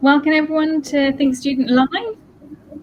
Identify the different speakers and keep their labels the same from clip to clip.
Speaker 1: Welcome everyone to Think Student Live.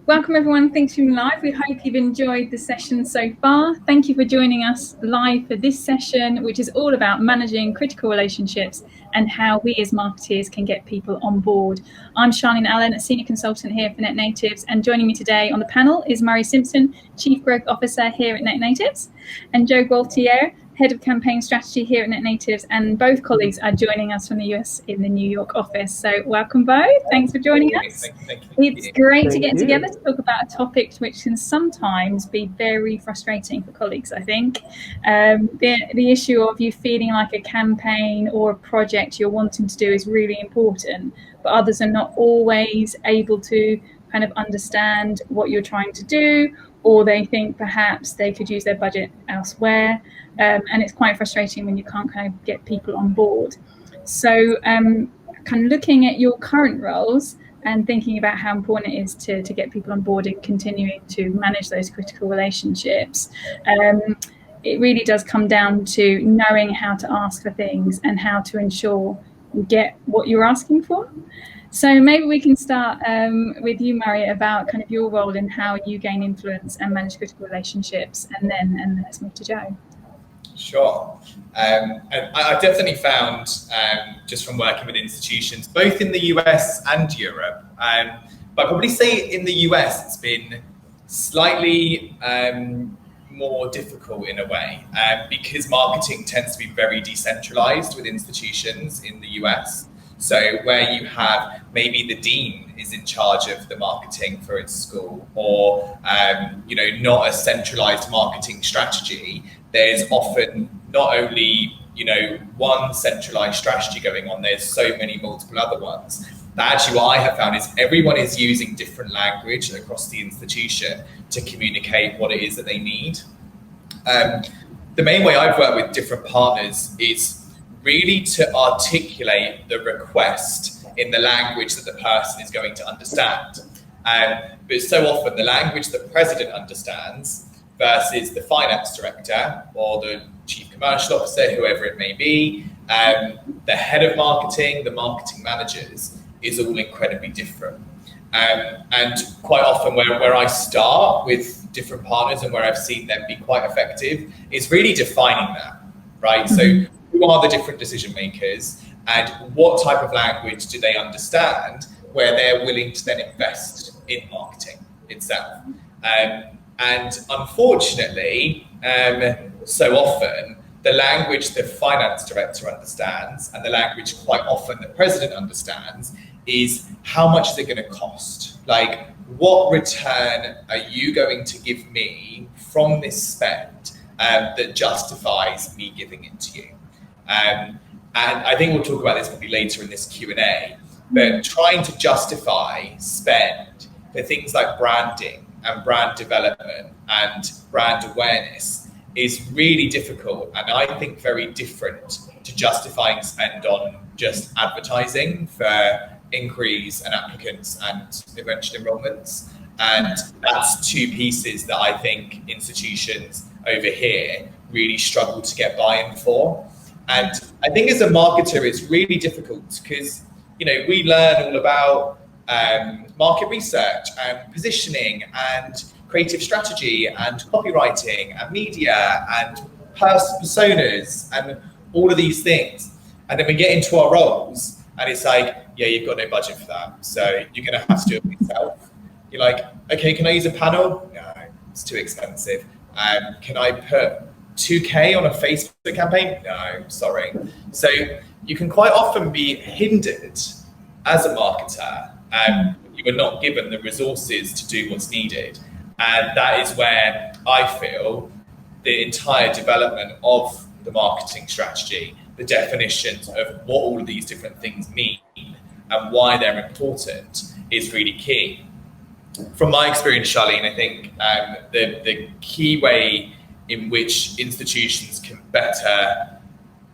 Speaker 1: Welcome everyone to Think Student Live. We hope you've enjoyed the session so far. Thank you for joining us live for this session, which is all about managing critical relationships and how we as marketeers can get people on board. I'm Charlene Allen, a senior consultant here for Net Natives, and joining me today on the panel is Murray Simpson, Chief Growth Officer here at Net Natives, and Joe Gualtier, Head of Campaign Strategy here at Net Natives, and both colleagues are joining us from the US in the New York office. So welcome both. Thanks for joining us. It's great to get together to talk about a topic which can sometimes be very frustrating for colleagues, I think. The issue of you feeling like a campaign or a project you're wanting to do is really important, but others are not always able to kind of understand what you're trying to do, or they think perhaps they could use their budget elsewhere. And it's quite frustrating when you can't kind of get people on board. So kind of looking at your current roles and thinking about how important it is to get people on board and continuing to manage those critical relationships, it really does come down to knowing how to ask for things and how to ensure you get what you're asking for. So maybe we can start with you, Murray, about kind of your role in how you gain influence and manage critical relationships, and then let's move to Joe.
Speaker 2: Sure. And I've definitely found, just from working with institutions, both in the US and Europe, but I'd probably say in the US it's been slightly more difficult in a way, because marketing tends to be very decentralized with institutions in the US. So where you have maybe the dean is in charge of the marketing for its school, or not a centralized marketing strategy, there's often not only one centralized strategy going on, there's so many multiple other ones. That actually what I have found is everyone is using different language across the institution to communicate what it is that they need. The main way I've worked with different partners is really to articulate the request in the language that the person is going to understand. But so often the language the president understands versus the finance director or the chief commercial officer, whoever it may be, the head of marketing, the marketing managers, is all incredibly different. And quite often where I start with different partners and where I've seen them be quite effective is really defining that, right? So who are the different decision makers and what type of language do they understand where they're willing to then invest in marketing itself? And unfortunately, so often the language the finance director understands and the language quite often the president understands is how much is it going to cost? Like, what return are you going to give me from this spend that justifies me giving it to you? And I think we'll talk about this probably later in this Q&A, but trying to justify spend for things like branding and brand development and brand awareness is really difficult, and I think very different to justifying spend on just advertising for inquiries and applicants and eventual enrollments. And that's two pieces that I think institutions over here really struggle to get buy-in for. And I think as a marketer, it's really difficult because, we learn all about market research and positioning and creative strategy and copywriting and media and personas and all of these things. And then we get into our roles and it's like, yeah, you've got no budget for that. So you're going to have to do it yourself. You're like, okay, can I use a panel? No, it's too expensive. Can I put 2K on a Facebook campaign? No, sorry. So you can quite often be hindered as a marketer. You are not given the resources to do what's needed. And that is where I feel the entire development of the marketing strategy, the definitions of what all of these different things mean and why they're important is really key. From my experience, Charlene, I think the key way in which institutions can better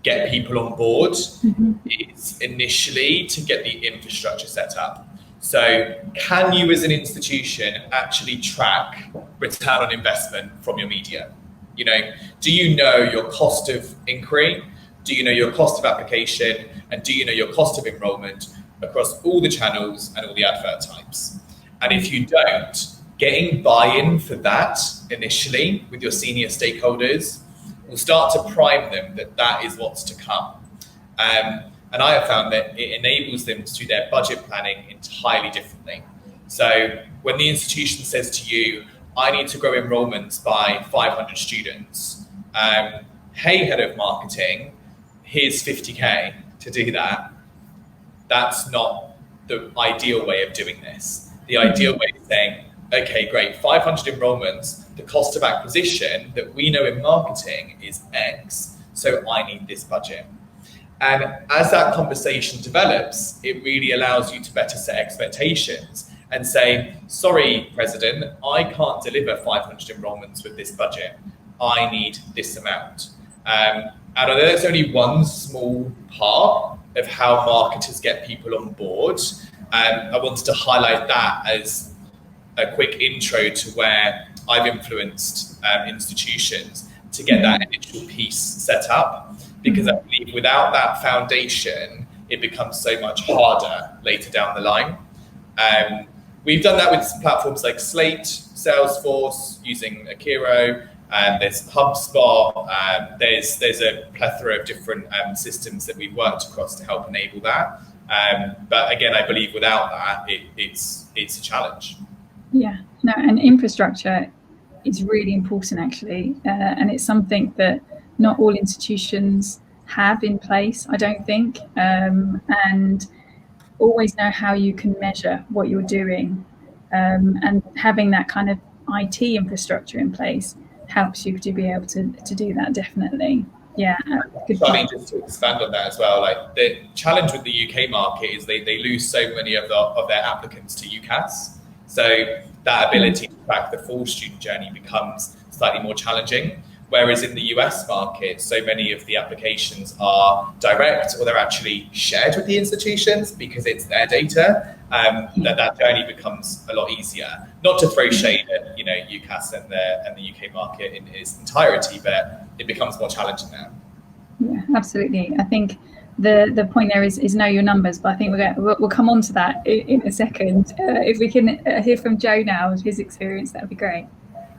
Speaker 2: get people on board is initially to get the infrastructure set up. So can you as an institution actually track return on investment from your media? Do you know your cost of inquiry? Do you know your cost of application? And do you know your cost of enrollment across all the channels and all the advert types. And if you don't, getting buy-in for that initially with your senior stakeholders will start to prime them that that is what's to come. And I have found that it enables them to do their budget planning entirely differently. So when the institution says to you, I need to grow enrollments by 500 students, hey, head of marketing, here's 50K to do that. That's not the ideal way of doing this. The ideal way is saying, okay, great, 500 enrollments, the cost of acquisition that we know in marketing is X, so I need this budget. And as that conversation develops, it really allows you to better set expectations and say, sorry, President, I can't deliver 500 enrollments with this budget. I need this amount. And although there's only one small part of how marketers get people on board, I wanted to highlight that as a quick intro to where I've influenced institutions to get that initial piece set up, because I believe without that foundation, it becomes so much harder later down the line. We've done that with platforms like Slate, Salesforce, using Akiro, there's HubSpot, there's a plethora of different systems that we've worked across to help enable that. But again, I believe without that, it's a challenge.
Speaker 1: Yeah, no, and infrastructure is really important actually, and it's something that not all institutions have in place, I don't think, and always know how you can measure what you're doing, and having that kind of IT infrastructure in place helps you to be able to do that, definitely. Yeah, good point.
Speaker 2: I mean, just to expand on that as well, like the challenge with the UK market is they lose so many of their applicants to UCAS. So that ability to track the full student journey becomes slightly more challenging. Whereas in the US market, so many of the applications are direct, or they're actually shared with the institutions because it's their data. That journey becomes a lot easier. Not to throw shade at UCAS and the UK market in its entirety, but it becomes more challenging now.
Speaker 1: Yeah, absolutely. I think the point there is know your numbers, but I think we'll come on to that in a second. If we can hear from Joe now with his experience, that would be great.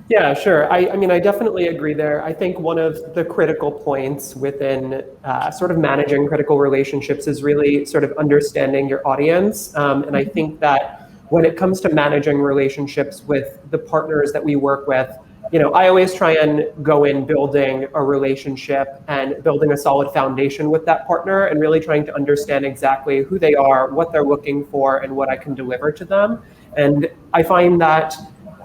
Speaker 3: Yeah, sure. I mean, I definitely agree there. I think one of the critical points within sort of managing critical relationships is really sort of understanding your audience. And I think that when it comes to managing relationships with the partners that we work with, I always try and go in building a relationship and building a solid foundation with that partner and really trying to understand exactly who they are, what they're looking for, and what I can deliver to them. And I find that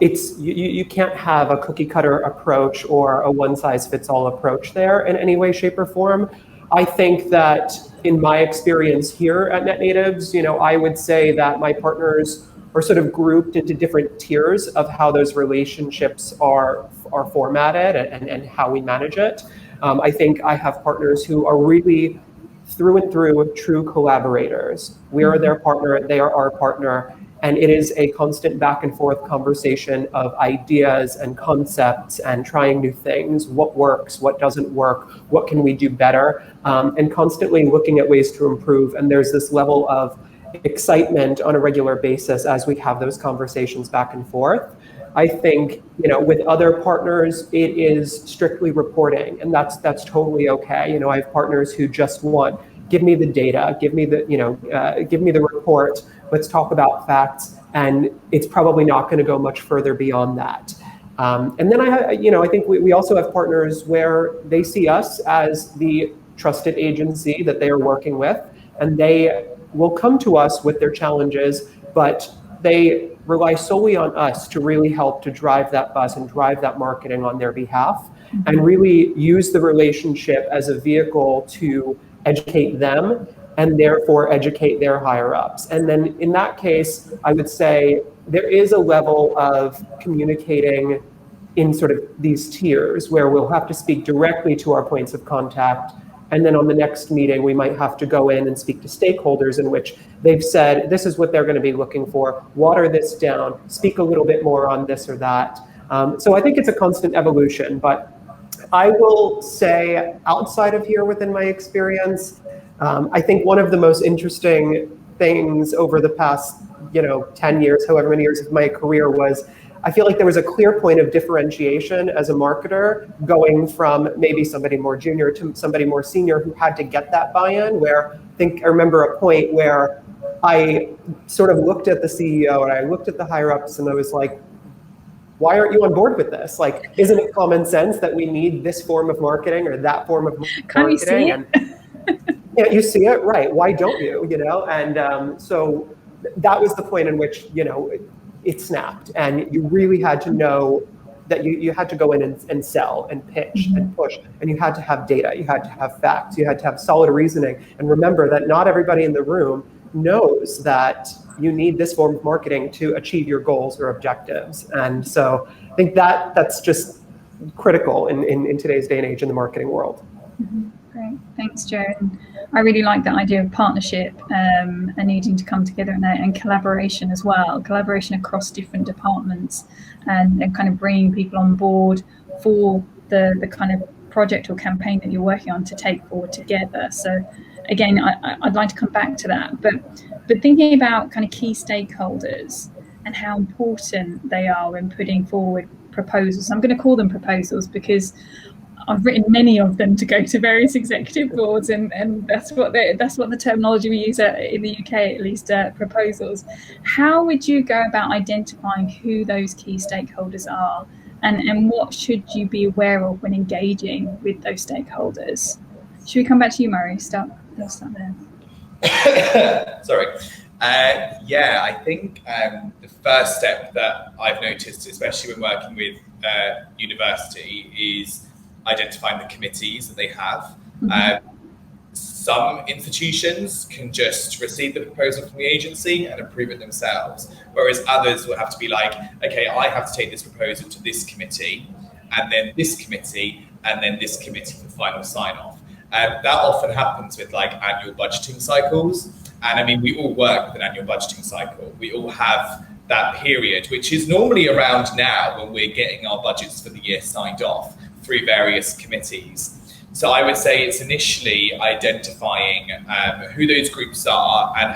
Speaker 3: you can't have a cookie cutter approach or a one size fits all approach there in any way, shape, or form. I think that in my experience here at NetNatives, I would say that my partners are sort of grouped into different tiers of how those relationships are formatted and how we manage it. I think I have partners who are really through and through true collaborators. We are their partner, they are our partner. And it is a constant back and forth conversation of ideas and concepts and trying new things, what works, what doesn't work, what can we do better, and constantly looking at ways to improve. And there's this level of excitement on a regular basis as we have those conversations back and forth. I think, with other partners, it is strictly reporting, and that's totally okay. I have partners who just want, give me the data, give me the report. Let's talk about facts, and it's probably not going to go much further beyond that. And then I think we also have partners where they see us as the trusted agency that they are working with, and they will come to us with their challenges, but they rely solely on us to really help to drive that buzz and drive that marketing on their behalf, and really use the relationship as a vehicle to educate them and therefore educate their higher ups. And then in that case, I would say there is a level of communicating in sort of these tiers where we'll have to speak directly to our points of contact. And then on the next meeting, we might have to go in and speak to stakeholders in which they've said, this is what they're going to be looking for, water this down, speak a little bit more on this or that. So I think it's a constant evolution, but I will say outside of here within my experience, I think one of the most interesting things over the past, 10 years, however many years of my career was, I feel like there was a clear point of differentiation as a marketer going from maybe somebody more junior to somebody more senior who had to get that buy-in, where I remember a point where I sort of looked at the CEO and I looked at the higher ups and I was like, why aren't you on board with this? Like, isn't it common sense that we need this form of marketing or that form of marketing?
Speaker 1: Can you see it?
Speaker 3: And you see it, right? Why don't you? And so that was the point in which it snapped, and you really had to know that you had to go in and sell and pitch and push, and you had to have data, you had to have facts, you had to have solid reasoning, and remember that not everybody in the room knows that you need this form of marketing to achieve your goals or objectives. And so I think that's just critical in today's day and age in the marketing world.
Speaker 1: Great, thanks, Joe. I really like that idea of partnership and needing to come together and collaboration as well, collaboration across different departments and kind of bringing people on board for the kind of project or campaign that you're working on to take forward together. So again, I'd like to come back to that, but thinking about kind of key stakeholders and how important they are in putting forward proposals. I'm going to call them proposals because I've written many of them to go to various executive boards, and that's what the terminology we use in the UK, at least, proposals. How would you go about identifying who those key stakeholders are, and what should you be aware of when engaging with those stakeholders? Should we come back to you, Murray? Let's start there.
Speaker 2: Sorry. I think the first step that I've noticed, especially when working with university, is identifying the committees that they have. Some institutions can just receive the proposal from the agency and approve it themselves, whereas others will have to be like, okay, I have to take this proposal to this committee, and then this committee, and then this committee for final sign-off. That often happens with like annual budgeting cycles. And I mean, we all work with an annual budgeting cycle. We all have that period, which is normally around now when we're getting our budgets for the year signed off through various committees. So I would say it's initially identifying who those groups are and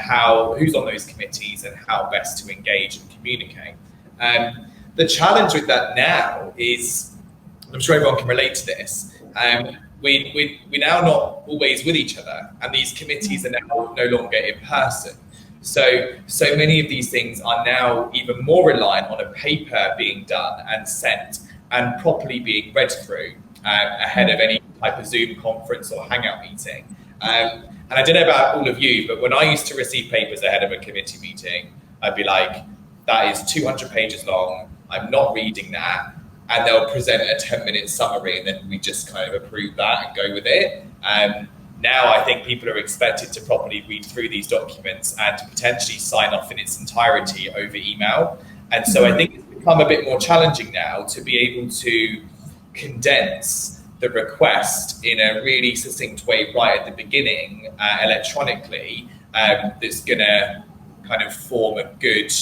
Speaker 2: who's on those committees and how best to engage and communicate. The challenge with that now is, I'm sure everyone can relate to this, we're now not always with each other, and these committees are now no longer in person. So many of these things are now even more reliant on a paper being done and sent and properly being read through ahead of any type of Zoom conference or Hangout meeting. And I don't know about all of you, but when I used to receive papers ahead of a committee meeting, I'd be like, that is 200 pages long, I'm not reading that. And they'll present a 10-minute summary, and then we just kind of approve that and go with it. Now I think people are expected to properly read through these documents and potentially sign off in its entirety over email. And so I think it's become a bit more challenging now to be able to condense the request in a really succinct way right at the beginning electronically, that's going to kind of form a good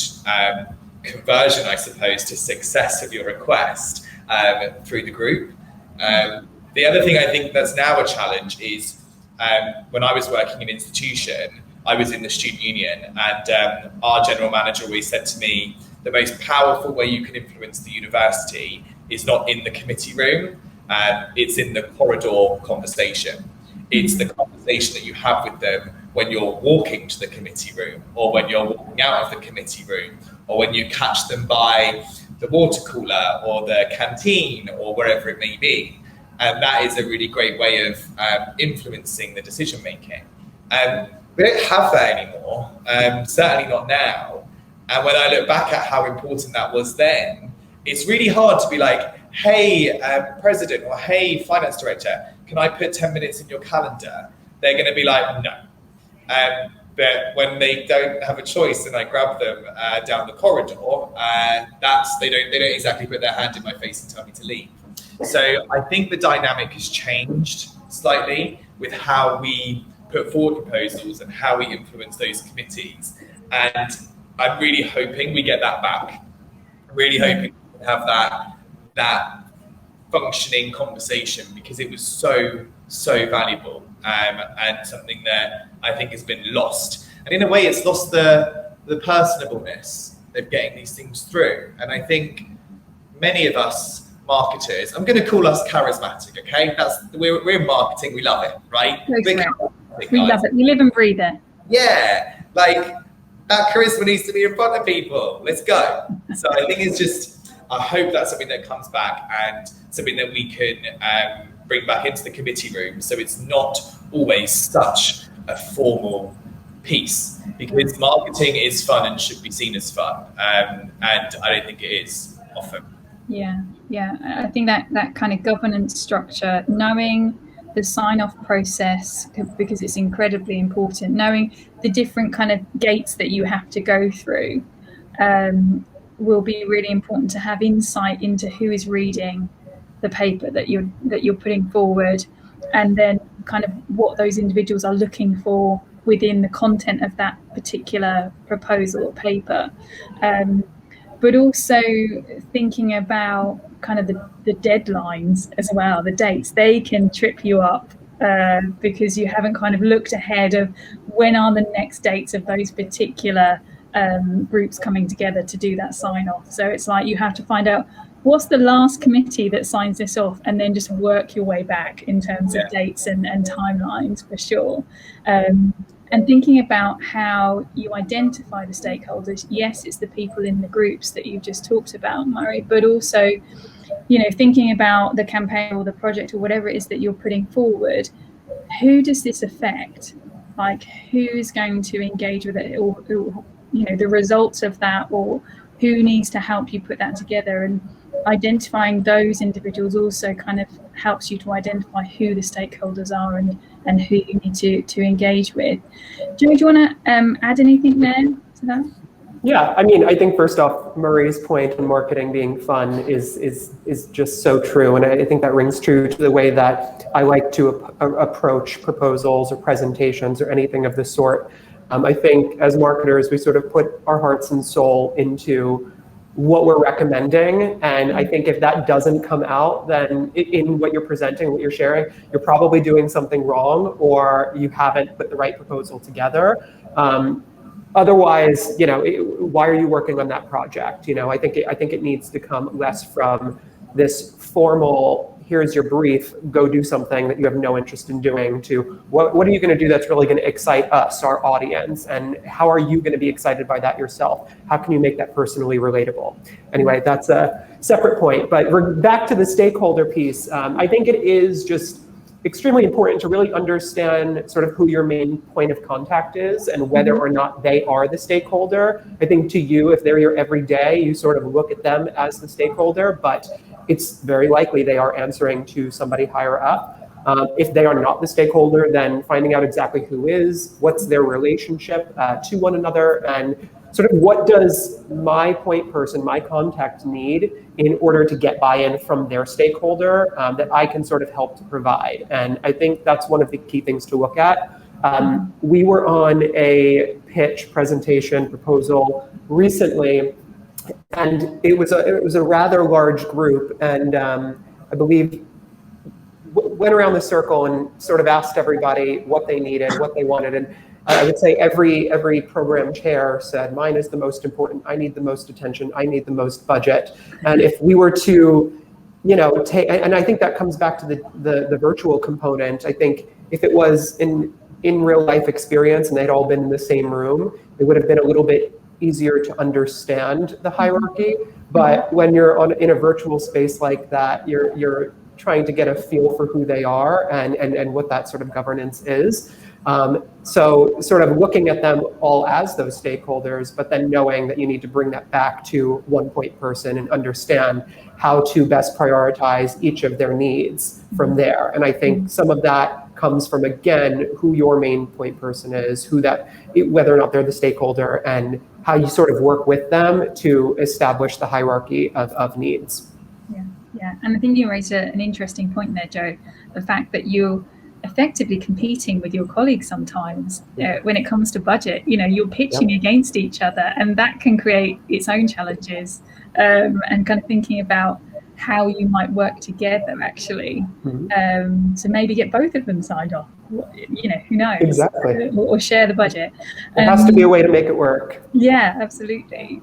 Speaker 2: conversion, I suppose, to success of your request through the group. The other thing I think that's now a challenge is when I was working in an institution, I was in the student union, and our general manager always said to me, the most powerful way you can influence the university is not in the committee room, it's in the corridor conversation. It's the conversation that you have with them when you're walking to the committee room, or when you're walking out of the committee room, or when you catch them by the water cooler or the canteen or wherever it may be. And that is a really great way of influencing the decision making. We don't have that anymore, certainly not now. And when I look back at how important that was then, it's really hard to be like, hey, president, or hey, finance director, can I put 10 minutes in your calendar? They're going to be like, no. But when they don't have a choice and I grab them down the corridor, they don't exactly put their hand in my face and tell me to leave. So I think the dynamic has changed slightly with how we put forward proposals and how we influence those committees. And I'm really hoping we get that back. I'm really hoping we have that functioning conversation, because it was so valuable, and something that I think has been lost. And in a way, it's lost the personableness of getting these things through. And I think many of us marketers, I'm going to call us charismatic, okay? We're in marketing, we love it, right?
Speaker 1: We love it. We live and breathe it.
Speaker 2: Yeah, like that charisma needs to be in front of people. Let's go. So I think it's just, I hope that's something that comes back and something that we can bring back into the committee room, so it's not always such a formal piece, because marketing is fun and should be seen as fun, and I don't think it is often.
Speaker 1: Yeah, I think that kind of governance structure, knowing the sign-off process, because it's incredibly important, knowing the different kind of gates that you have to go through, will be really important to have insight into who is reading the paper that you're putting forward, and then kind of what those individuals are looking for within the content of that particular proposal or paper. But also thinking about kind of the deadlines as well, the dates. They can trip you up because you haven't kind of looked ahead of when are the next dates of those particular groups coming together to do that sign off. So it's like you have to find out what's the last committee that signs this off, and then just work your way back in terms of dates and timelines, for sure. And thinking about how you identify the stakeholders. Yes, it's the people in the groups that you've just talked about, Murray, but also, thinking about the campaign or the project or whatever it is that you're putting forward. Who does this affect? Like, who's going to engage with it, or the results of that, or who needs to help you put that together? And identifying those individuals also kind of helps you to identify who the stakeholders are and who you need to engage with. Joe, do you want to add anything there to that?
Speaker 3: Yeah, I mean, I think first off, Murray's point on marketing being fun is just so true, and I think that rings true to the way that I like to approach proposals or presentations or anything of the sort. I think as marketers, we sort of put our hearts and soul into what we're recommending, and I think if that doesn't come out, then in what you're presenting, what you're sharing, you're probably doing something wrong, or you haven't put the right proposal together. Otherwise, why are you working on that project? I think it needs to come less from this formal, here's your brief, go do something that you have no interest in doing, to what are you going to do that's really going to excite us, our audience, and how are you going to be excited by that yourself? How can you make that personally relatable? Anyway, that's a separate point, but we're back to the stakeholder piece. I think it is just extremely important to really understand sort of who your main point of contact is and whether or not they are the stakeholder. I think to you, if they're here every day, you sort of look at them as the stakeholder, but it's very likely they are answering to somebody higher up. If they are not the stakeholder, then finding out exactly who is, what's their relationship to one another, and sort of what does my point person, my contact need in order to get buy-in from their stakeholder that I can sort of help to provide. And I think that's one of the key things to look at. We were on a pitch presentation proposal recently, and it was a rather large group, and I believe went around the circle and sort of asked everybody what they needed, what they wanted, and I would say every program chair said, mine is the most important, I need the most attention, I need the most budget. And if we were to, take, and I think that comes back to the virtual component. I think if it was in real life experience and they'd all been in the same room, it would have been a little bit easier to understand the hierarchy. But when you're in a virtual space like that, you're trying to get a feel for who they are and what that sort of governance is. So sort of looking at them all as those stakeholders, but then knowing that you need to bring that back to one point person and understand how to best prioritize each of their needs from there. And I think some of that comes from, again, who your main point person is, whether or not they're the stakeholder, and how you sort of work with them to establish the hierarchy of needs.
Speaker 1: Yeah, and I think you raised an interesting point there, Joe, the fact that you're effectively competing with your colleagues sometimes when it comes to budget. You're pitching against each other, and that can create its own challenges, and kind of thinking about how you might work together actually to maybe get both of them signed off. who knows?
Speaker 3: Exactly.
Speaker 1: Or share the budget.
Speaker 3: There has to be a way to make it work.
Speaker 1: Yeah, absolutely.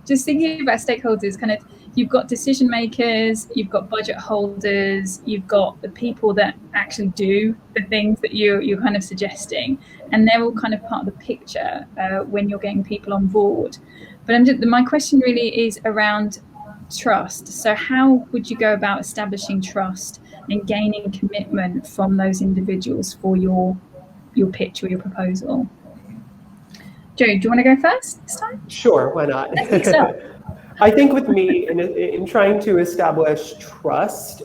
Speaker 1: Just thinking about stakeholders, kind of, you've got decision makers, you've got budget holders, you've got the people that actually do the things that you're kind of suggesting, and they're all kind of part of the picture when you're getting people on board. But my question really is around trust. So how would you go about establishing trust and gaining commitment from those individuals for your pitch or your proposal? Joe, do you want to go first this time?
Speaker 3: Sure, why not?
Speaker 1: I think so.
Speaker 3: I think with me, in trying to establish trust,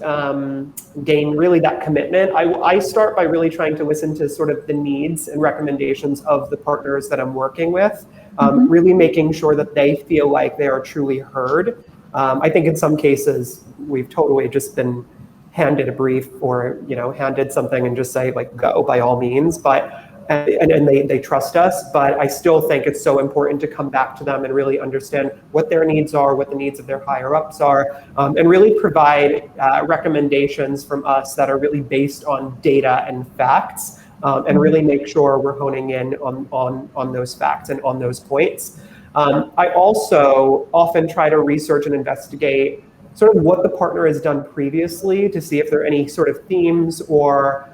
Speaker 3: gain really that commitment, I start by really trying to listen to sort of the needs and recommendations of the partners that I'm working with, really making sure that they feel like they are truly heard. I think in some cases, we've totally just been handed a brief or, handed something and just say, like, go by all means, but and they trust us, but I still think it's so important to come back to them and really understand what their needs are, what the needs of their higher ups are, and really provide recommendations from us that are really based on data and facts, and really make sure we're honing in on those facts and on those points. I also often try to research and investigate sort of what the partner has done previously to see if there are any sort of themes or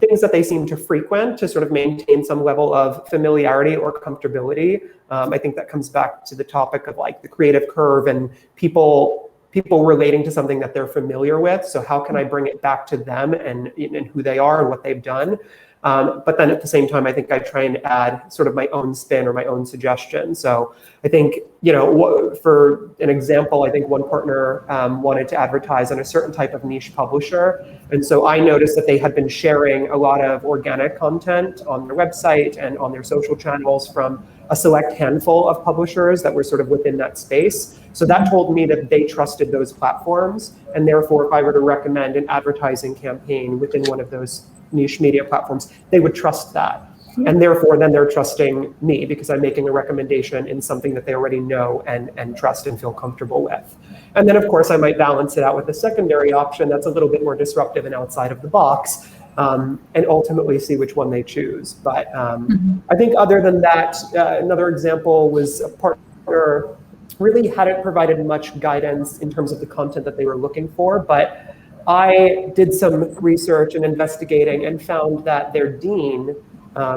Speaker 3: things that they seem to frequent to sort of maintain some level of familiarity or comfortability. I think that comes back to the topic of like the creative curve and people relating to something that they're familiar with. So how can I bring it back to them and who they are and what they've done? But then at the same time, I think I try and add sort of my own spin or my own suggestion. So I think, for an example, I think one partner wanted to advertise on a certain type of niche publisher. And so I noticed that they had been sharing a lot of organic content on their website and on their social channels from a select handful of publishers that were sort of within that space. So that told me that they trusted those platforms. And therefore, if I were to recommend an advertising campaign within one of those niche media platforms, they would trust that. And therefore, then they're trusting me because I'm making a recommendation in something that they already know and trust and feel comfortable with. And then, of course, I might balance it out with a secondary option that's a little bit more disruptive and outside of the box, and ultimately see which one they choose. But I think other than that, another example was a partner really hadn't provided much guidance in terms of the content that they were looking for, but I did some research and investigating and found that their dean,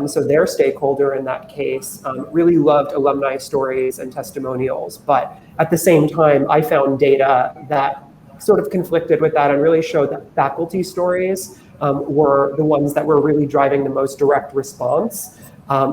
Speaker 3: so their stakeholder in that case, really loved alumni stories and testimonials. But at the same time, I found data that sort of conflicted with that and really showed that faculty stories were the ones that were really driving the most direct response.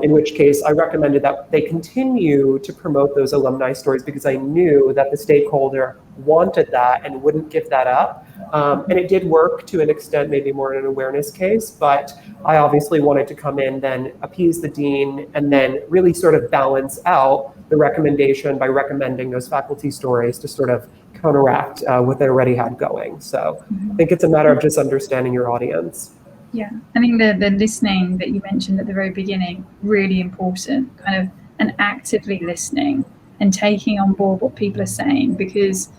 Speaker 3: In which case I recommended that they continue to promote those alumni stories because I knew that the stakeholder wanted that and wouldn't give that up. And it did work to an extent, maybe more in an awareness case, but I obviously wanted to come in, then appease the dean, and then really sort of balance out the recommendation by recommending those faculty stories to sort of counteract what they already had going. So I think it's a matter of just understanding your audience.
Speaker 1: Yeah, I think the listening that you mentioned at the very beginning, really important, kind of an actively listening and taking on board what people are saying, because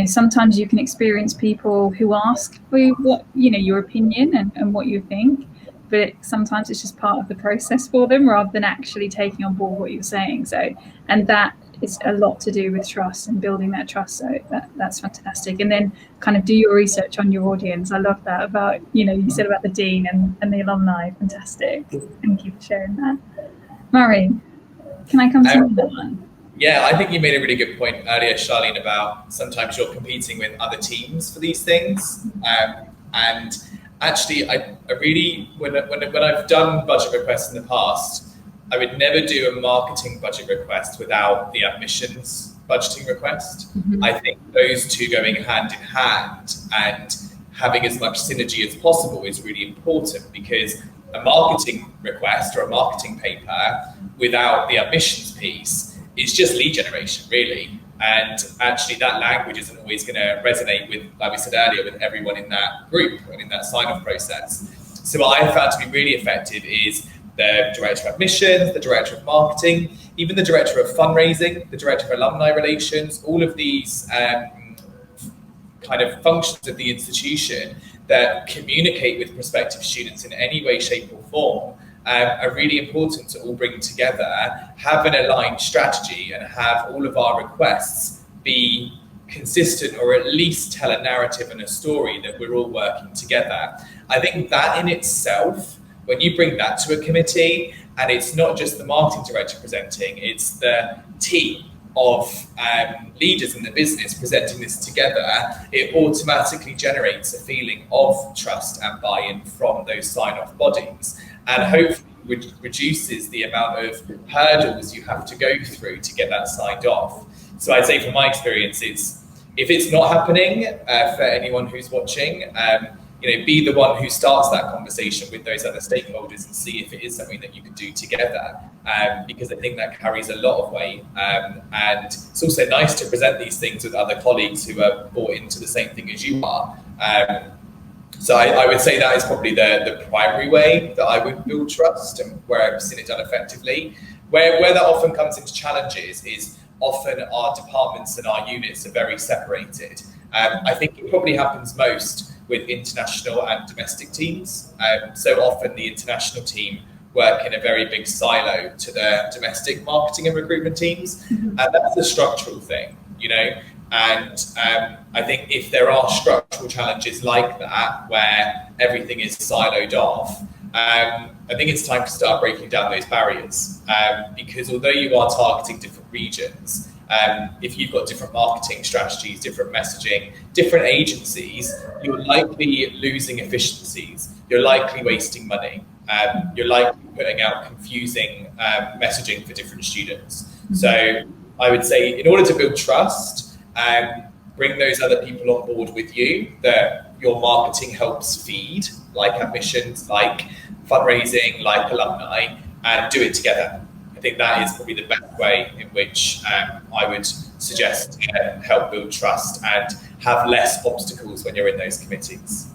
Speaker 1: sometimes you can experience people who ask for what, your opinion and what you think, but sometimes it's just part of the process for them rather than actually taking on board what you're saying. So, and that is a lot to do with trust and building that trust. So that's fantastic. And then kind of do your research on your audience. I love that about, you said about the dean and the alumni. Fantastic. Thank you for sharing that. Murray, can I come to you on that one?
Speaker 2: Yeah, I think you made a really good point earlier, Charlene, about sometimes you're competing with other teams for these things. And actually, I really, when I've done budget requests in the past, I would never do a marketing budget request without the admissions budgeting request. Mm-hmm. I think those two going hand in hand and having as much synergy as possible is really important, because a marketing request or a marketing paper without the admissions piece is just lead generation, really. And actually that language isn't always going to resonate with, like we said earlier, with everyone in that group and in that sign-off process. So what I found to be really effective is the director of admissions, the director of marketing, even the director of fundraising, the director of alumni relations, all of these kind of functions of the institution that communicate with prospective students in any way, shape or form are really important to all bring together, have an aligned strategy and have all of our requests be consistent, or at least tell a narrative and a story that we're all working together. I think that in itself, when you bring that to a committee, and it's not just the marketing director presenting, it's the team of leaders in the business presenting this together, it automatically generates a feeling of trust and buy-in from those sign-off bodies, and hopefully reduces the amount of hurdles you have to go through to get that signed off. So I'd say from my experience, if it's not happening for anyone who's watching, be the one who starts that conversation with those other stakeholders and see if it is something that you can do together, because I think that carries a lot of weight. And it's also nice to present these things with other colleagues who are bought into the same thing as you are. So I would say that is probably the primary way that I would build trust, and where I've seen it done effectively. Where that often comes into challenges is often our departments and our units are very separated. I think it probably happens most with international and domestic teams. So often the international team work in a very big silo to the domestic marketing and recruitment teams. And that's a structural thing, And I think if there are structural challenges like that, where everything is siloed off, I think it's time to start breaking down those barriers. Because although you are targeting different regions, if you've got different marketing strategies, different messaging, different agencies, you're likely losing efficiencies. You're likely wasting money. You're likely putting out confusing messaging for different students. So I would say, in order to build trust, bring those other people on board with you that your marketing helps feed, like admissions, like fundraising, like alumni, and do it together. I think that is probably the best way in which I would suggest to help build trust and have less obstacles when you're in those committees.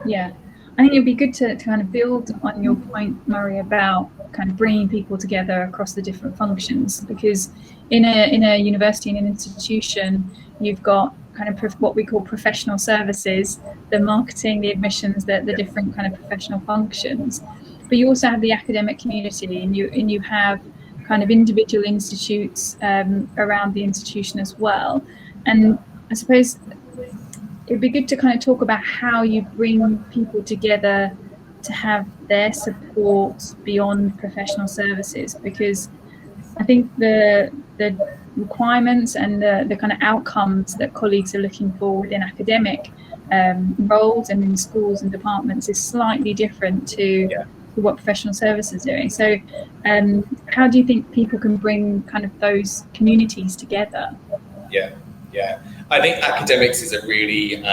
Speaker 1: Yeah. I think it'd be good to kind of build on your point, Murray, about kind of bringing people together across the different functions, because in a university, in an institution, you've got kind of what we call professional services, the marketing, the admissions, the different kind of professional functions. But you also have the academic community, and you have kind of individual institutes around the institution as well. And I suppose it'd be good to kind of talk about how you bring people together to have their support beyond professional services, because I think the requirements and the kind of outcomes that colleagues are looking for within academic roles and in schools and departments is slightly different to what professional services are doing. So how do you think people can bring kind of those communities together?
Speaker 2: Yeah. I think academics is a really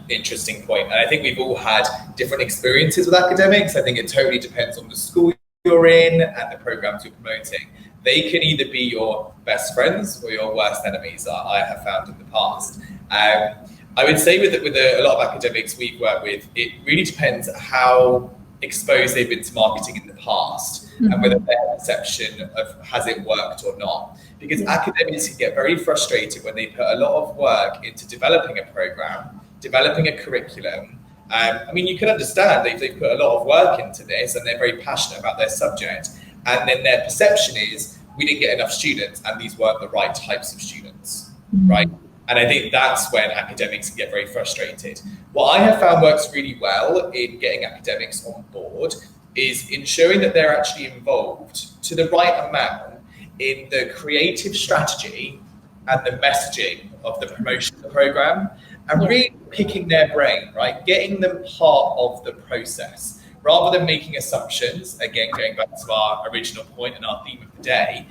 Speaker 2: interesting point. And I think we've all had different experiences with academics. I think it totally depends on the school you're in and the programs you're promoting. They can either be your best friends or your worst enemies, I have found in the past. I would say with a lot of academics we've worked with, it really depends how exposed they've been to marketing in the past, and whether their perception of has it worked or not. Because academics can get very frustrated when they put a lot of work into developing a program, developing a curriculum. I mean, you can understand they've put a lot of work into this and they're very passionate about their subject. And then their perception is, we didn't get enough students and these weren't the right types of students, right? And I think that's when academics can get very frustrated. What I have found works really well in getting academics on board is ensuring that they're actually involved to the right amount in the creative strategy and the messaging of the promotion of the program, and really picking their brain, right? Getting them part of the process, rather than making assumptions. Again, going back to our original point and our theme of the day,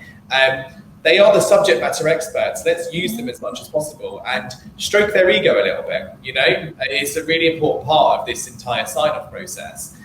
Speaker 2: they are the subject matter experts. Let's use them as much as possible and stroke their ego a little bit. It's a really important part of this entire sign-off process.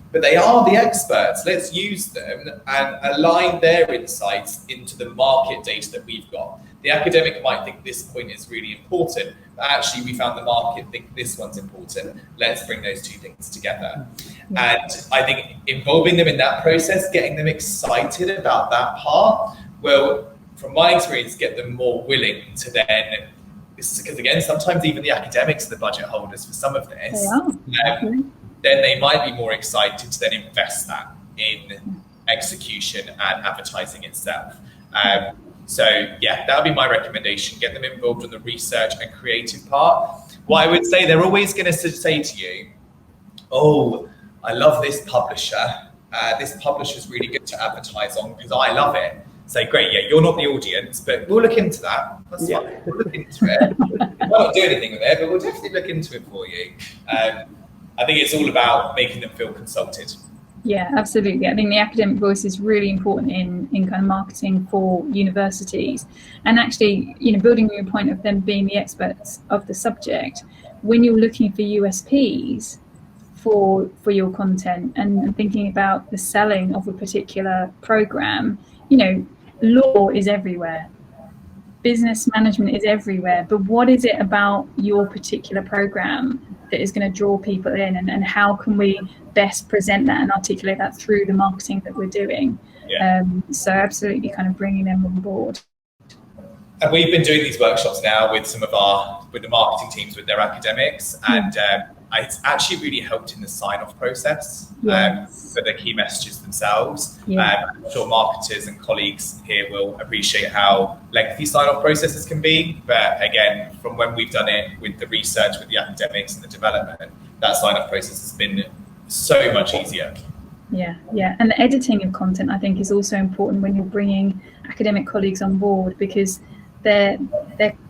Speaker 2: But they are the experts. Let's use them and align their insights into the market data that we've got. The academic might think this point is really important, but actually we found the market think this one's important. Let's bring those two things together. And I think involving them in that process, getting them excited about that part, will, from my experience, get them more willing to then because again, sometimes even the academics are the budget holders for some of this.
Speaker 1: They are.
Speaker 2: Then they might be more excited to then invest that in execution and advertising itself. So yeah, that would be my recommendation. Get them involved in the research and creative part. What I would say, they're always going to say to you, oh, I love this publisher. This publisher's really good to advertise on because I love it. Say, great, yeah, you're not the audience, but we'll look into that. That's fine. We'll look into it. We'll not do anything with it, but we'll definitely look into it for you. I think it's all about making them feel consulted.
Speaker 1: Yeah, absolutely. I think the academic voice is really important in kind of marketing for universities. And actually, building on your point of them being the experts of the subject, when you're looking for USPs for your content and thinking about the selling of a particular program, law is everywhere. Business management is everywhere. But what is it about your particular program that is going to draw people in, and how can we best present that and articulate that through the marketing that we're doing? So absolutely kind of bringing them on board.
Speaker 2: And we've been doing these workshops now with with the marketing teams, with their academics, and it's actually really helped in the sign-off process for the key messages themselves. I'm sure marketers and colleagues here will appreciate how lengthy sign-off processes can be. But again, from when we've done it with the research, with the academics and the development, that sign-off process has been so much easier.
Speaker 1: Yeah. And the editing of content, I think, is also important when you're bringing academic colleagues on board, because they're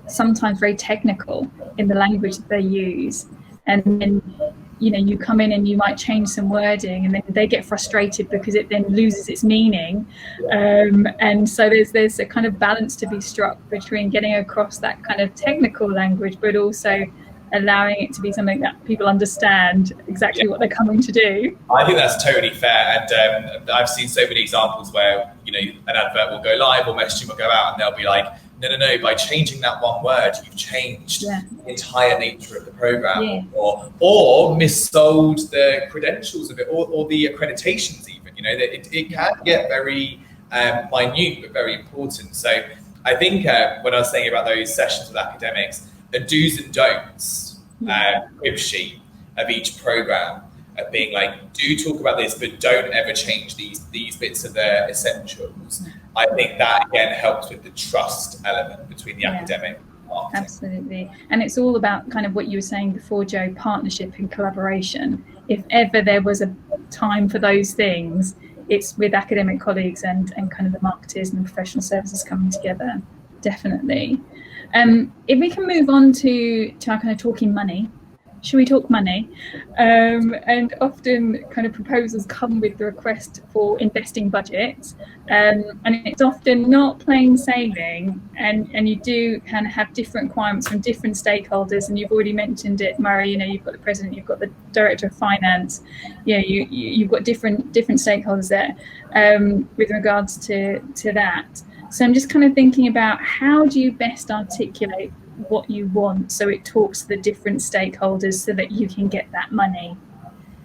Speaker 1: sometimes very technical in the language that they use. And then, you come in and you might change some wording, and then they get frustrated because it then loses its meaning. And so there's a kind of balance to be struck between getting across that kind of technical language, but also allowing it to be something that people understand exactly what they're coming to do.
Speaker 2: I think that's totally fair. And I've seen so many examples where, an advert will go live or messaging will go out and they'll be like, no, by changing that one word, you've changed the entire nature of the program, or missold the credentials of it, or the accreditations even. It can get very minute, but very important. So I think when I was saying about those sessions with academics, a do's and don'ts crib sheet of each program, of being like, do talk about this, but don't ever change these bits of the essentials. I think that again helps with the trust element between the academic and marketing.
Speaker 1: Absolutely. And it's all about kind of what you were saying before, Joe, partnership and collaboration. If ever there was a time for those things, it's with academic colleagues and kind of the marketers and the professional services coming together. Definitely. If we can move on to our kind of talking money. Should we talk money? And often kind of proposals come with the request for investing budgets, and it's often not plain sailing, and you do kind of have different requirements from different stakeholders. And you've already mentioned it, Murray. You've got the president, you've got the director of finance. You've got different stakeholders there with regards to that. So I'm just kind of thinking about, how do you best articulate what you want so it talks to the different stakeholders so that you can get that money?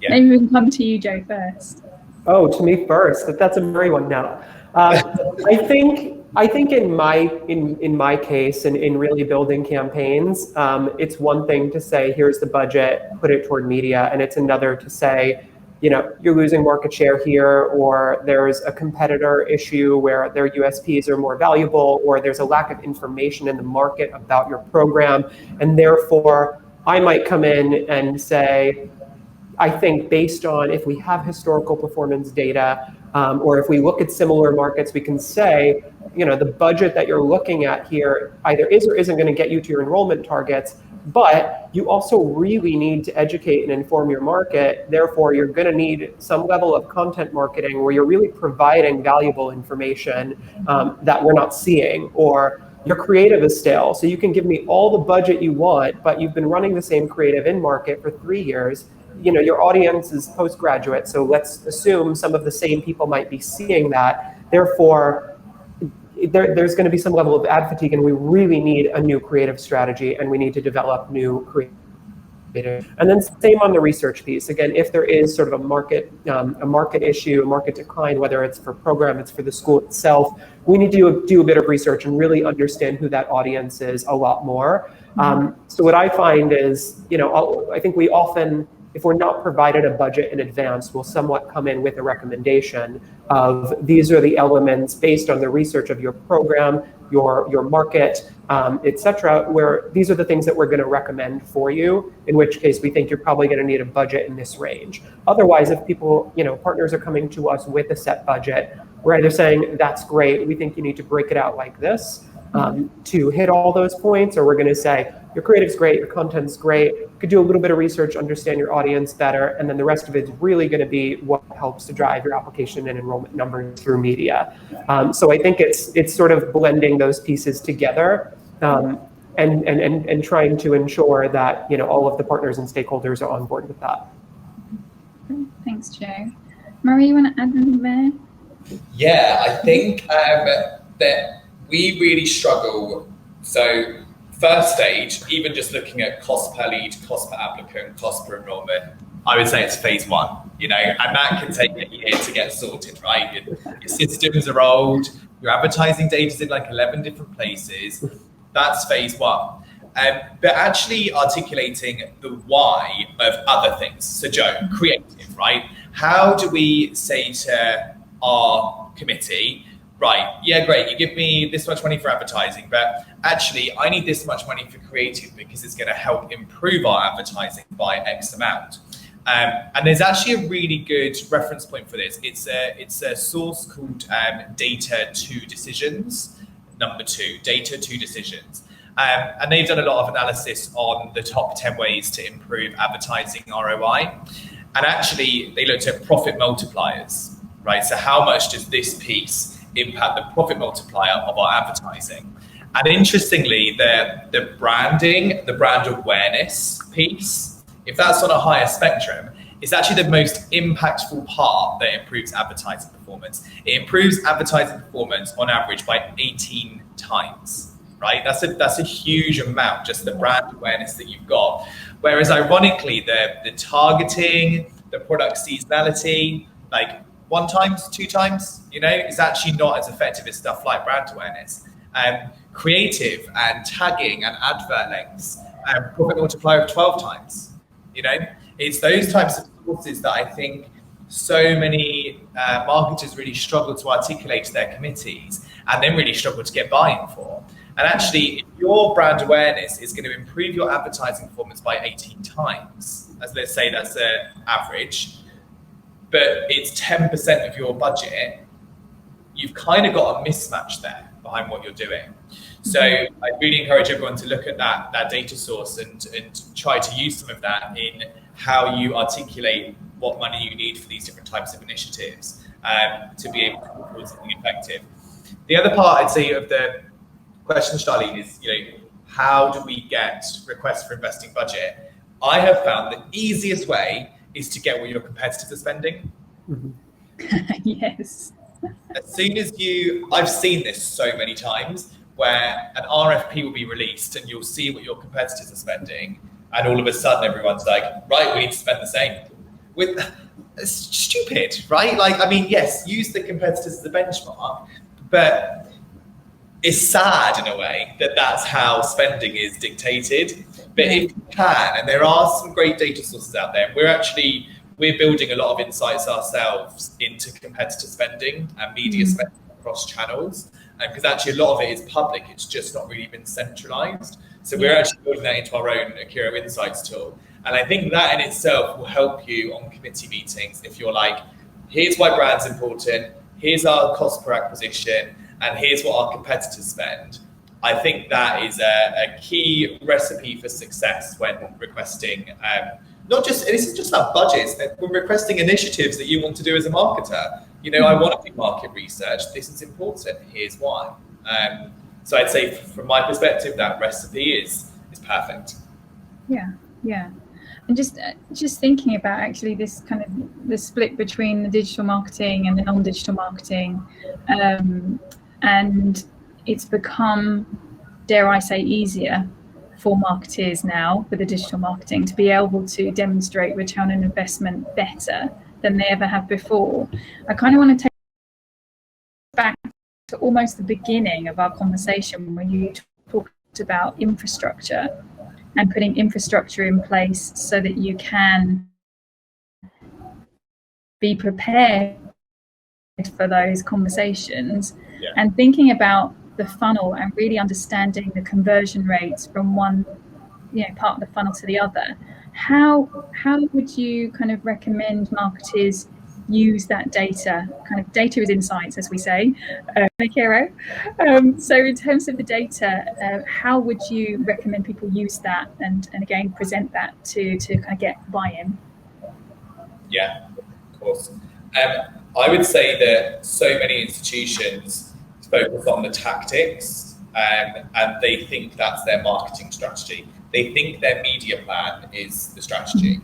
Speaker 1: Maybe we can come to you, Joe, first.
Speaker 3: Oh, to me first. That's a Murray one now. I think in my case, and in really building campaigns, it's one thing to say, here's the budget, put it toward media, and it's another to say, you're losing market share here, or there's a competitor issue where their USPs are more valuable, or there's a lack of information in the market about your program. And therefore, I might come in and say, I think based on, if we have historical performance data, or if we look at similar markets, we can say, the budget that you're looking at here either is or isn't going to get you to your enrollment targets, but you also really need to educate and inform your market. Therefore, you're going to need some level of content marketing where you're really providing valuable information that we're not seeing, or your creative is stale. So you can give me all the budget you want, but you've been running the same creative in market for 3 years. Your audience is postgraduate, so let's assume some of the same people might be seeing that. Therefore, there's going to be some level of ad fatigue, and we really need a new creative strategy, and we need to develop new creative And then same on the research piece. Again, if there is sort of a market issue, a market decline, whether it's for program, it's for the school itself, we need to do a bit of research and really understand who that audience is a lot more. So what I find is, I think we often, if we're not provided a budget in advance, we'll somewhat come in with a recommendation of these are the elements based on the research of your program, your market, et cetera, where these are the things that we're going to recommend for you, in which case we think you're probably going to need a budget in this range. Otherwise, if people, partners are coming to us with a set budget, we're either saying, that's great, we think you need to break it out like this to hit all those points, or we're going to say, your creative's great, your content's great, you could do a little bit of research, understand your audience better, and then the rest of it is really going to be what helps to drive your application and enrollment numbers through media. So I think it's sort of blending those pieces together and trying to ensure that all of the partners and stakeholders are on board with that.
Speaker 1: Thanks, Joe. Murray, you want to add anything there?
Speaker 2: Yeah, I think that we really struggle. So first stage, even just looking at cost per lead, cost per applicant, cost per enrollment, I would say it's phase one, and that can take a year to get sorted, right? Your systems are old, your advertising data's in like 11 different places. That's phase one. But actually articulating the why of other things. So Joe, creative, right? How do we say to our committee, right, yeah, great, you give me this much money for advertising, but actually I need this much money for creative because it's going to help improve our advertising by X amount. And there's actually a really good reference point for this. It's a source called Data to Decisions, number 2, Data to Decisions. And they've done a lot of analysis on the top 10 ways to improve advertising ROI. And actually they looked at profit multipliers, right? So how much does this piece impact the profit multiplier of our advertising? And interestingly, the branding, the brand awareness piece, if that's on a higher spectrum, is actually the most impactful part that improves advertising performance. It improves advertising performance on average by 18 times, right? That's a huge amount, just the brand awareness that you've got. Whereas ironically, the targeting, the product seasonality, like 1 times, 2 times, is actually not as effective as stuff like brand awareness. Creative and tagging and advert lengths, profit multiplier of 12 times. It's those types of sources that I think so many marketers really struggle to articulate to their committees and then really struggle to get buy-in for. And actually, if your brand awareness is going to improve your advertising performance by 18 times, as let's say that's an average, but it's 10% of your budget, you've kind of got a mismatch there behind what you're doing. So I really encourage everyone to look at that data source and try to use some of that in how you articulate what money you need for these different types of initiatives to be able to put forward something effective. The other part I'd say of the question, Charlene, is how do we get requests for investing budget? I have found the easiest way is to get what your competitors are spending.
Speaker 1: Yes.
Speaker 2: As soon as I've seen this so many times where an RFP will be released and you'll see what your competitors are spending, and all of a sudden everyone's like, right, we need to spend the same. It's stupid, right? Yes, use the competitors as a benchmark, but it's sad in a way that that's how spending is dictated. But if you can, and there are some great data sources out there, we're building a lot of insights ourselves into competitor spending and media spending across channels, because actually a lot of it is public, it's just not really been centralized. So we're actually building that into our own Akiro Insights tool. And I think that in itself will help you on committee meetings if you're like, here's why brand's important, here's our cost per acquisition, and here's what our competitors spend. I think that is a key recipe for success when requesting, this isn't just about budgets, when requesting initiatives that you want to do as a marketer. I want to do market research, this is important, here's why. So I'd say from my perspective, that recipe is perfect.
Speaker 1: Yeah. And just thinking about actually this kind of the split between the digital marketing and the non-digital marketing, and it's become, dare I say, easier for marketeers now with the digital marketing to be able to demonstrate return on investment better than they ever have before. I kind of want to take back to almost the beginning of our conversation when you talked about infrastructure and putting infrastructure in place so that you can be prepared for those conversations, and thinking about the funnel and really understanding the conversion rates from one part of the funnel to the other. How would you kind of recommend marketers use that data? Kind of data is insights, as we say, Hero. So in terms of the data, how would you recommend people use that and again present that to kind of get buy-in?
Speaker 2: Yeah, of course. I would say that so many institutions focus on the tactics and they think that's their marketing strategy. They think their media plan is the strategy.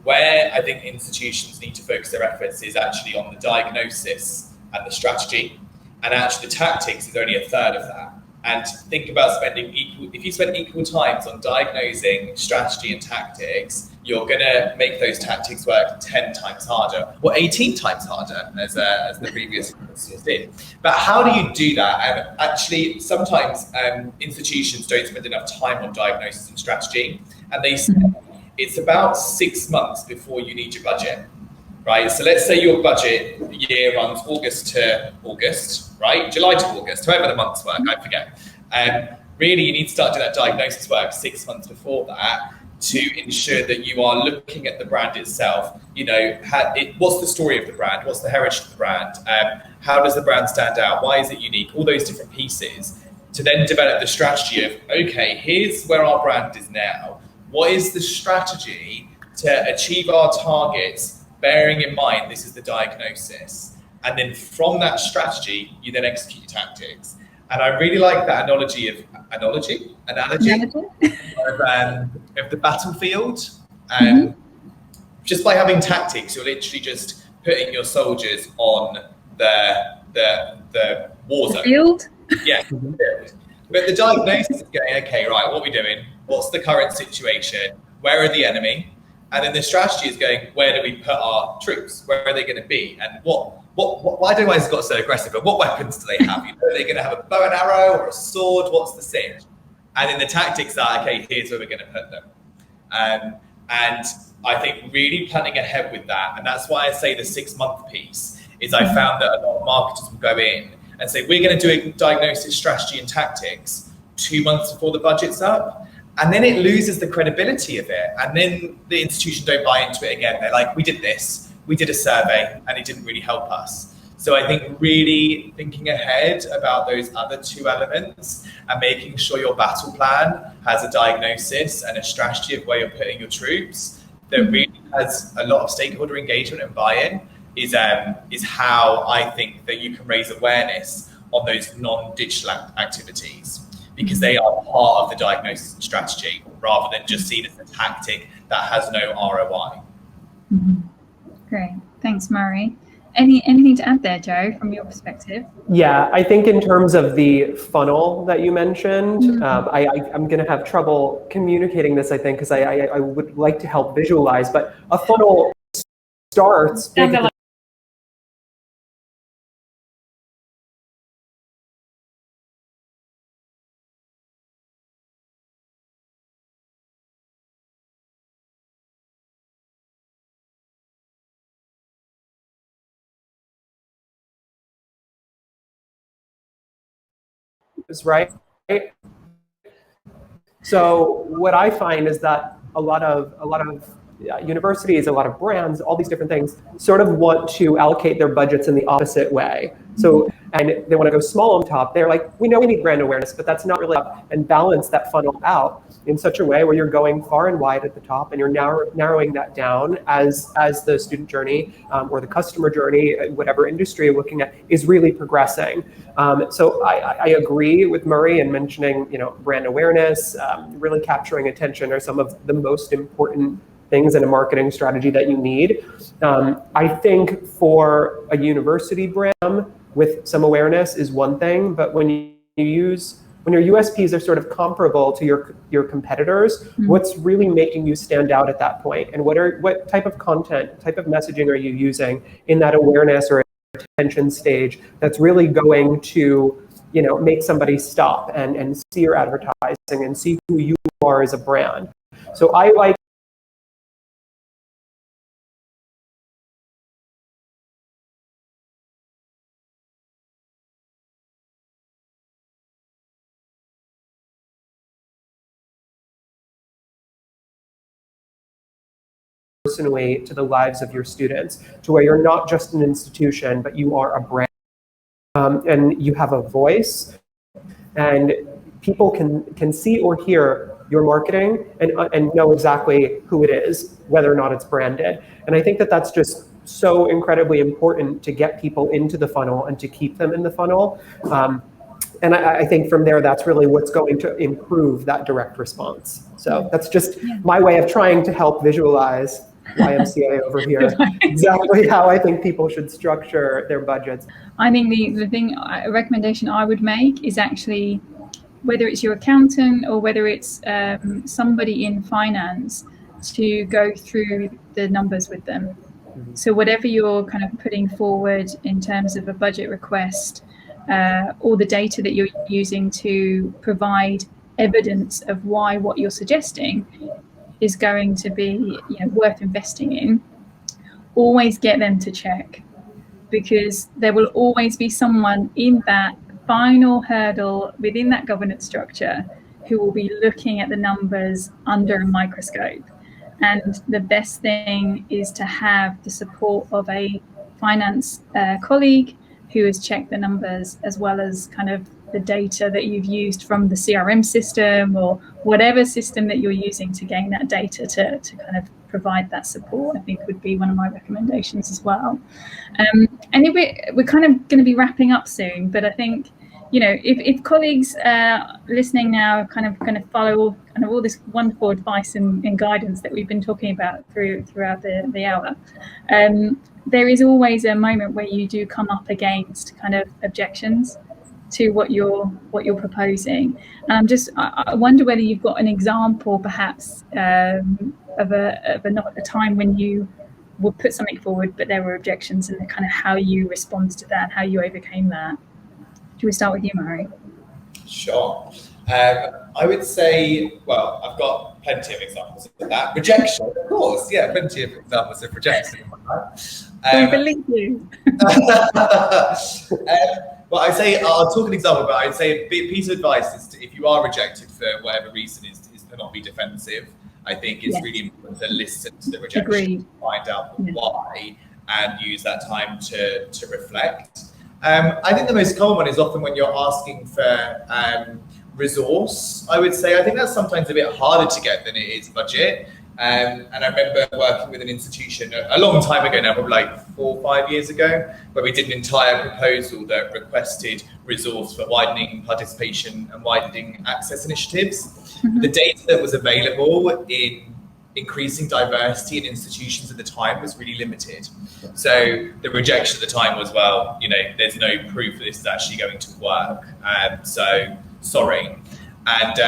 Speaker 2: Where I think institutions need to focus their efforts is actually on the diagnosis and the strategy. And actually the tactics is only a third of that. And think about if you spend equal times on diagnosing strategy and tactics, you're going to make those tactics work 10 times harder, or 18 times harder, as the previous questions did. But how do you do that? And actually, sometimes institutions don't spend enough time on diagnosis and strategy, and they spend, it's about 6 months before you need your budget, right? So let's say your budget year runs August to August, right? July to August, however the months work, I forget. Really, you need to start doing that diagnosis work 6 months before that to ensure that you are looking at the brand itself. What's the story of the brand? What's the heritage of the brand? How does the brand stand out? Why is it unique? All those different pieces to then develop the strategy of, okay, here's where our brand is now. What is the strategy to achieve our targets, bearing in mind this is the diagnosis? And then from that strategy, you then execute your tactics. And I really like that analogy of the battlefield. Just by having tactics, you're literally just putting your soldiers on the war zone.
Speaker 1: Field?
Speaker 2: Yeah. But the diagnosis is going, okay, right, what are we doing? What's the current situation? Where are the enemy? And then the strategy is going, where do we put our troops? Where are they going to be? And why do I got so aggressive? But what weapons do they have? Are they going to have a bow and arrow or a sword? What's the cinch? And then the tactics are, okay, here's where we're going to put them. And I think really planning ahead with that, and that's why I say the 6 month piece, is I found that a lot of marketers will go in and say, we're going to do a diagnosis, strategy and tactics 2 months before the budget's up. And then it loses the credibility of it. And then the institution don't buy into it again. They're like, we did this, we did a survey and it didn't really help us. So I think really thinking ahead about those other two elements and making sure your battle plan has a diagnosis and a strategy of where you're putting your troops that really has a lot of stakeholder engagement and buy-in is how I think that you can raise awareness on those non-digital activities, because they are part of the diagnosis and strategy rather than just seen as a tactic that has no ROI.
Speaker 1: Great, thanks, Murray. Anything to add there, Joe, from your perspective?
Speaker 3: Yeah, I think in terms of the funnel that you mentioned, I'm going to have trouble communicating this, I think, because I would like to help visualize, but a funnel starts with right? So what I find is that a lot of universities, a lot of brands, all these different things sort of want to allocate their budgets in the opposite way. So, and they want to go small on top. They're like, we know we need brand awareness, but that's not really up, and balance that funnel out in such a way where you're going far and wide at the top and you're narrowing that down as the student journey or the customer journey, whatever industry you're looking at, is really progressing. So I agree with Murray in mentioning, brand awareness, really capturing attention are some of the most important things in a marketing strategy that you need. I think for a university brand with some awareness is one thing, but when you use when your USPs are sort of comparable to your competitors, what's really making you stand out at that point? And what type of content, type of messaging are you using in that awareness or attention stage that's really going to, make somebody stop and see your advertising and see who you are as a brand? So I like personally to the lives of your students, to where you're not just an institution, but you are a brand, and you have a voice, and people can see or hear your marketing and know exactly who it is, whether or not it's branded. And I think that that's just so incredibly important to get people into the funnel and to keep them in the funnel. And I think from there, that's really what's going to improve that direct response. So that's just my way of trying to help visualize YMCA over here, exactly how I think people should structure their budgets.
Speaker 1: I think a recommendation I would make is actually, whether it's your accountant or whether it's somebody in finance, to go through the numbers with them. So whatever you're kind of putting forward in terms of a budget request, all the data that you're using to provide evidence of why what you're suggesting is going to be worth investing in, always get them to check, because there will always be someone in that final hurdle within that governance structure who will be looking at the numbers under a microscope. And the best thing is to have the support of a finance colleague who has checked the numbers, as well as kind of the data that you've used from the CRM system or whatever system that you're using to gain that data to kind of provide that support, I think would be one of my recommendations as well. And we're kind of going to be wrapping up soon, but I think, if colleagues listening now are kind of going to follow kind of all this wonderful advice and guidance that we've been talking about throughout the hour, there is always a moment where you do come up against kind of objections to what you're proposing. I wonder whether you've got an example, perhaps, of a time when you would put something forward, but there were objections, and kind of how you responded to that, how you overcame that. Should we start with you, Murray?
Speaker 2: Sure. I would say, well, I've got plenty of examples of that. Rejection, of course, yeah, plenty of examples of rejection.
Speaker 1: We believe you.
Speaker 2: Well, I'd say, I'll talk an example, but I'd say a piece of advice is if you are rejected for whatever reason, is to not be defensive. I think it's really important to listen to the rejection, find out why, and use that time to reflect. I think the most common one is often when you're asking for resource, I would say. I think that's sometimes a bit harder to get than it is budget. And I remember working with an institution a long time ago now, probably like 4 or 5 years ago, where we did an entire proposal that requested resource for widening participation and widening access initiatives. The data that was available in increasing diversity in institutions at the time was really limited. So the rejection at the time was, well, there's no proof that this is actually going to work. So sorry. And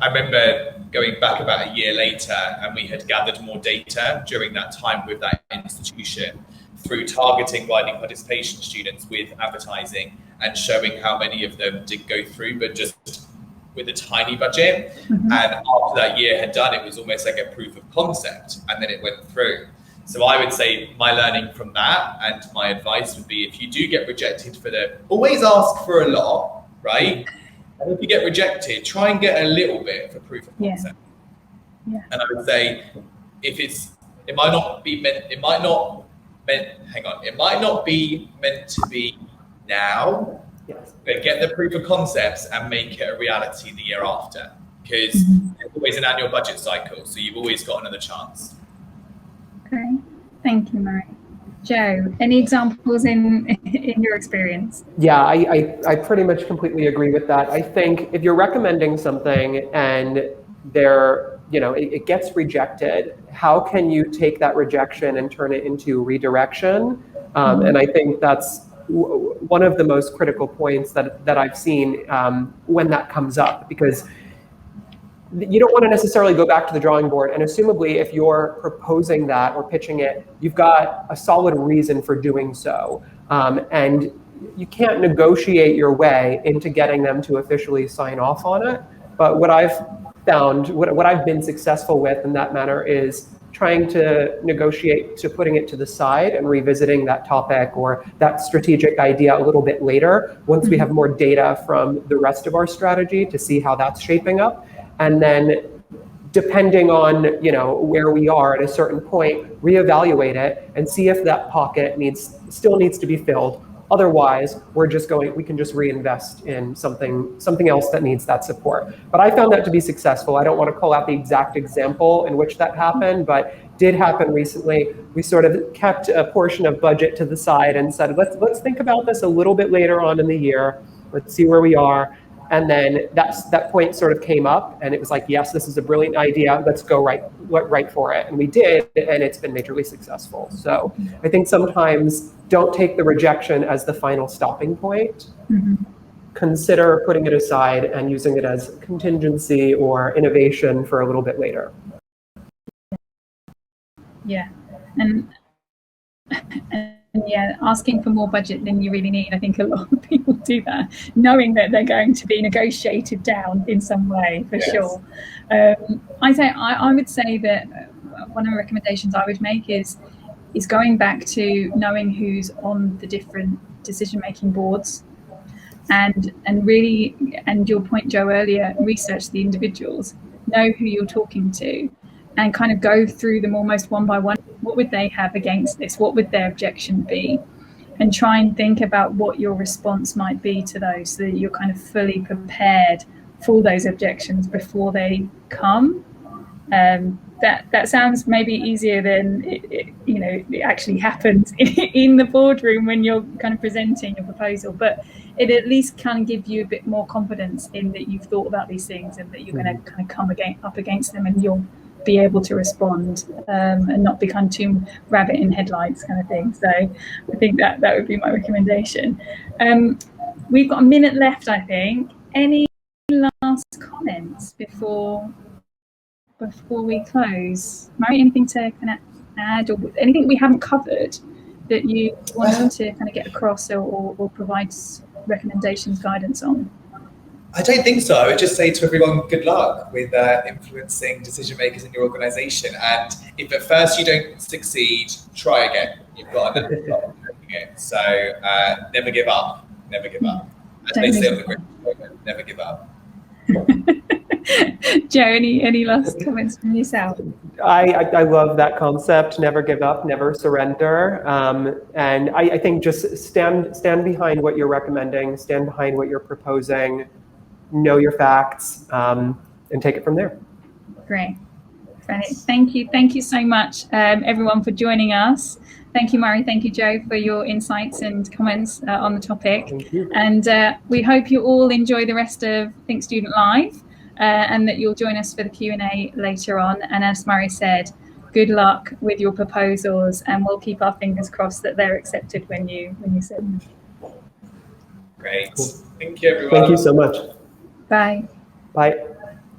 Speaker 2: I remember going back about a year later, and we had gathered more data during that time with that institution through targeting widening participation students with advertising and showing how many of them did go through, but just with a tiny budget. And after that year had done, it was almost like a proof of concept, and then it went through. So I would say my learning from that, and my advice would be, if you do get rejected always ask for a lot, right? And if you get rejected, try and get a little bit for proof of concept. And I would say, it might not be meant to be now, but get the proof of concepts and make it a reality the year after, because there's always an annual budget cycle, so you've always got another chance.
Speaker 1: Okay, thank you, Murray. Joe, any examples in your experience?
Speaker 3: Yeah, I pretty much completely agree with that. I think if you're recommending something and it gets rejected, how can you take that rejection and turn it into redirection? And I think that's one of the most critical points that I've seen when that comes up, because you don't want to necessarily go back to the drawing board, and assumably if you're proposing that or pitching it, you've got a solid reason for doing so. And you can't negotiate your way into getting them to officially sign off on it. But what I've found, what I've been successful with in that manner is trying to negotiate to putting it to the side and revisiting that topic or that strategic idea a little bit later, once we have more data from the rest of our strategy to see how that's shaping up. And then depending on, you know, where we are at a certain point, reevaluate it and see if that pocket still needs to be filled. Otherwise, we can just reinvest in something else that needs that support. But I found that to be successful. I don't want to call out the exact example in which that happened, but did happen recently. We sort of kept a portion of budget to the side and said, let's think about this a little bit later on in the year. Let's see where we are. And then that point sort of came up, and it was like, yes, this is a brilliant idea. Let's go right for it. And we did, and it's been majorly successful. So I think sometimes don't take the rejection as the final stopping point. Mm-hmm. Consider putting it aside and using it as contingency or innovation for a little bit later.
Speaker 1: Yeah, and yeah, asking for more budget than you really need. I think a lot of people do that, knowing that they're going to be negotiated down in some way, for sure. I would say that one of the recommendations I would make is going back to knowing who's on the different decision-making boards, and really, and your point, Joe, earlier, research the individuals, know who you're talking to, and kind of go through them almost one by one. What would they have against this? What would their objection be? And try and think about what your response might be to those, so that you're kind of fully prepared for those objections before they come. That sounds maybe easier than it actually happens in the boardroom when you're kind of presenting your proposal, but it at least can give you a bit more confidence in that you've thought about these things and that you're going to kind of come up against them, and you'll be able to respond and not become too rabbit in headlights kind of thing. So I think that would be my recommendation. We've got a minute left, I think. Any last comments before we close? Mary, anything to kind of add, or anything we haven't covered that you want to kind of get across or provide recommendations, guidance on?
Speaker 2: I don't think so. I would just say to everyone, good luck with influencing decision makers in your organisation. And if at first you don't succeed, try again. You've got another shot at doing it. So never give up. Never give up. As they say on the grid, never give up.
Speaker 1: Joe, any last comments from yourself?
Speaker 3: I love that concept. Never give up, never surrender. And I think just stand behind what you're recommending, stand behind what you're proposing, know your facts, and take it from there.
Speaker 1: Great. Thank you so much, everyone, for joining us. Thank you, Murray. Thank you, Joe, for your insights and comments on the topic.
Speaker 3: Thank you.
Speaker 1: And we hope you all enjoy the rest of Think Student Live, and that you'll join us for the Q&A later on. And as Murray said, good luck with your proposals, and we'll keep our fingers crossed that they're accepted when you send them.
Speaker 2: Great. Cool. Thank you, everyone.
Speaker 3: Thank you so much.
Speaker 1: Bye.
Speaker 3: Bye.